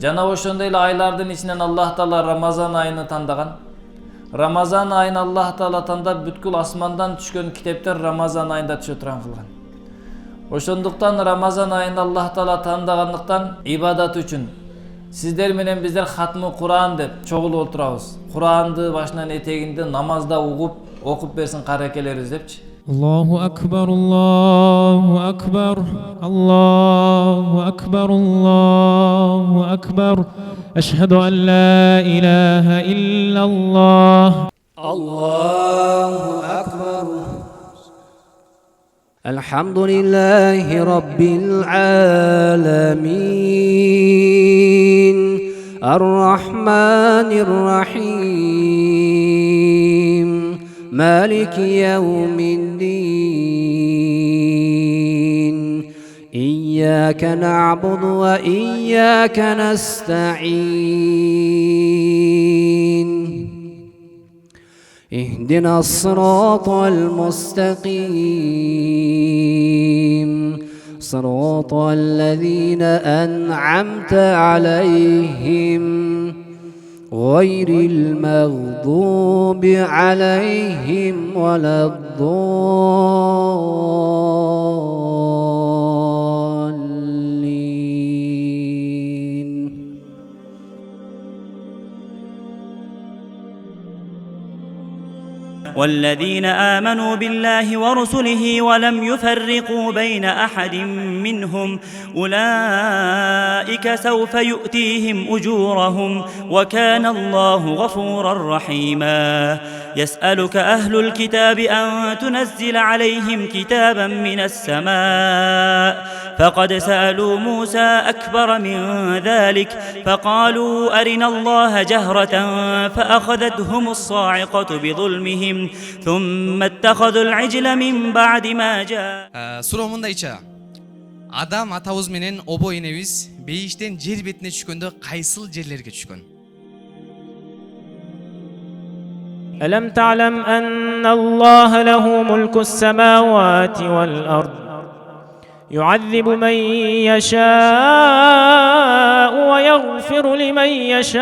Жана ошондой эле айлардын ичинен Аллах Таала Рамазан айыны тандаган. Рамазан айын Аллах Таала тандап бүткүл асмандан түшкөн китептер Рамазан айында түшө турган кылган. Ошондуктан Рамазан айын Аллах Таала тандагандыктан ибадат үчүн сиздер менен биздер хатмы Куран деп чогулуп отурабыз. Куранды башынан этегинде намазда окуп берсин каракелерибиз депчи. الله أكبر الله أكبر الله أكبر الله أكبر أشهد أن لا إله إلا الله الله أكبر الحمد لله رب العالمين الرحمن الرحيم مالك يوم الدين إياك نعبد وإياك نستعين اهدنا الصراط المستقيم صراط الذين أنعمت عليهم غير المغضوب عليهم ولا الضالين. والذين آمنوا بالله ورسله ولم يفرقوا بين أحد منهم أولئك سوف يؤتيهم أجورهم وكان الله غفورا رحيما. يسألك أهل الكتاب أن تنزل عليهم كتابا من السماء فقد سألوا موسى أكبر من ذلك فقالوا أرنا الله جهرة فأخذتهم الصاعقة بظلمهم ثم اتخذوا العجل من بعد ما جاء. Суроо мындайча. Адам атабыз менен обо энебиз бейиштен жер бетине түшкөндө кайсыл жерлерге түшкөн? ألم تعلم أن الله له ملك السماوات والأرض يعذب من يشاء ويغفر لمن يشاء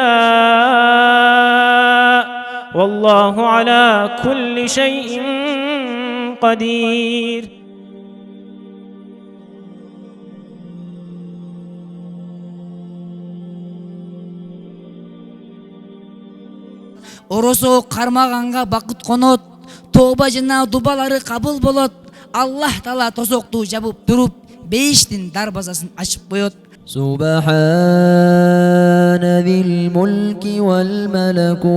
والله على كل شيء قدير. Оросо кармаганга бакыт конот, тооба жана дубалары кабыл болот. Аллах Таала тозокту жабып туруп, бейиштин дарбазасын ачып коет. سبحان ذي الملك والملكوت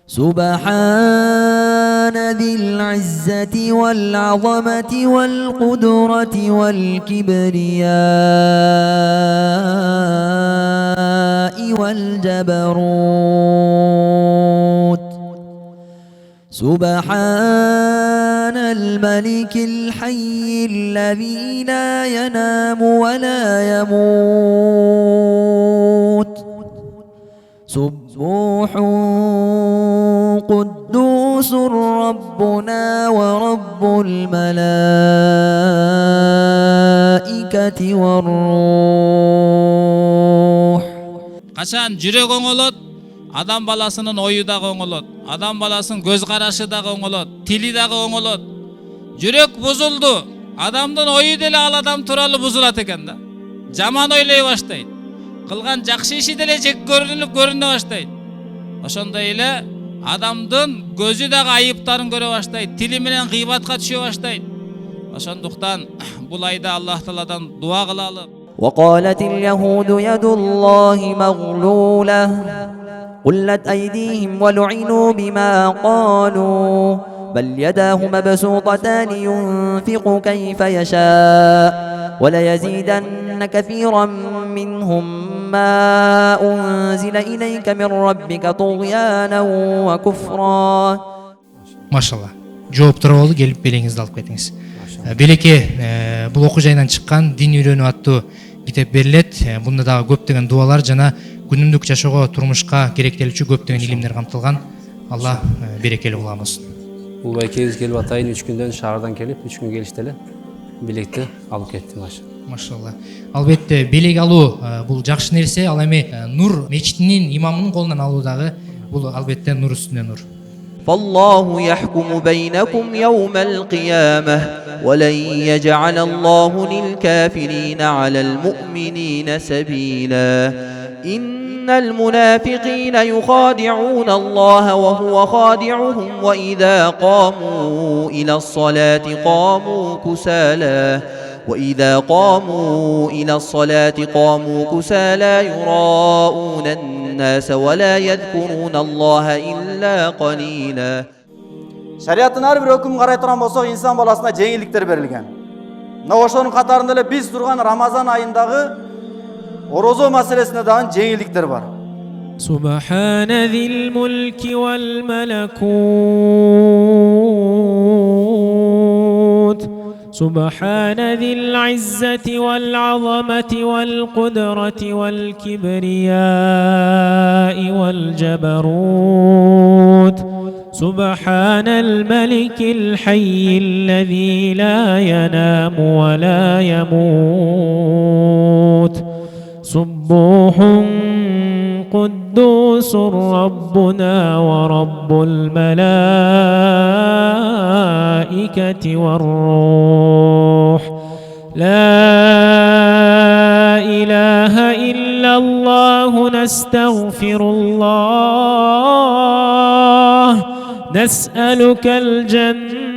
سبحان ذي العزة والعظمة والقدرة والكبرياء والجبروت سبحان الملك الحي الذي لا ينام ولا يموت سبوح قدوس ربنا ورب الملائكة والروح. Качан жүрөк оңолот, адам баласынын ою дагы оңолот, адам баласынын көз карашы дагы оңолот, тили дагы оңолот. Жүрөк бузулду, адамдын ою деле ал адам тууралуу бузулат экен да. Жаман ойлой баштайт. Кылган жакшы иши деле жек көрүнө баштайт. Ошондой эле адамдын көзү дагы айыптарын көрө баштайт, тили менен гыйбатка түшө баштайт. Ошондуктан бул айда Аллах Тааладан дуа кылалы. وقالت اليهود يد الله مغلولة قلت أيديهم ولعنوا بما قالوا بل يداه مبسوطتان ينفق كيف يشاء وليزيدن كثيرا منهم ما أنزل إليك من ربك طغيانا وكفرا. Машалла. Жооптор болду, келип белеңизди алып кетиңиз. Белеке, бул окуу жайынан чыккан дин үйрөнүү аттуу китеп берилет. Бунда дагы көптөгөн дуалар жана күнүмдүк жашоого, турмушка керектелүүчү көптөгөн илимдер камтылган. Алла берекелүү кылган болсун. Улбайкебиз келип атайын 3 күндөн шаардан келип 3 күн келишти эле. Билекти алып кетти машалла. машалла. Албетте белек алуу бул жакшы нерсе, ал эми Нур мечитинин имамынын колунан алуу дагы бул албетте нур үстүнө нур. فالله يحكم بينكم يوم القيامة ولن يجعل الله للكافرين على المؤمنين سبيلا إن المنافقين يخادعون الله وهو خادعهم وإذا قاموا إلى الصلاة قاموا كسالى يراءون الناس ولا يذكرون الله إلا قليلا. Шариаттын ар бир өкүмүн карай турган болсок, инсан баласына жеңилдиктер берилген. Мына ошонун катарында эле биз турган Рамазан айындагы орозо маселесинде дагы жеңилдиктер бар. سبحان ذي الملك والملكوت سبحان ذي العزة والعظمة والقدرة والكبرياء والجبروت سبحان الملك الحي الذي لا ينام ولا يموت سبوح قدوس ربنا ورب الملائكة والروح لا إله إلا الله نستغفر الله نسألك الجنة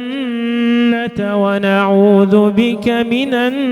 ونعوذ بك من النار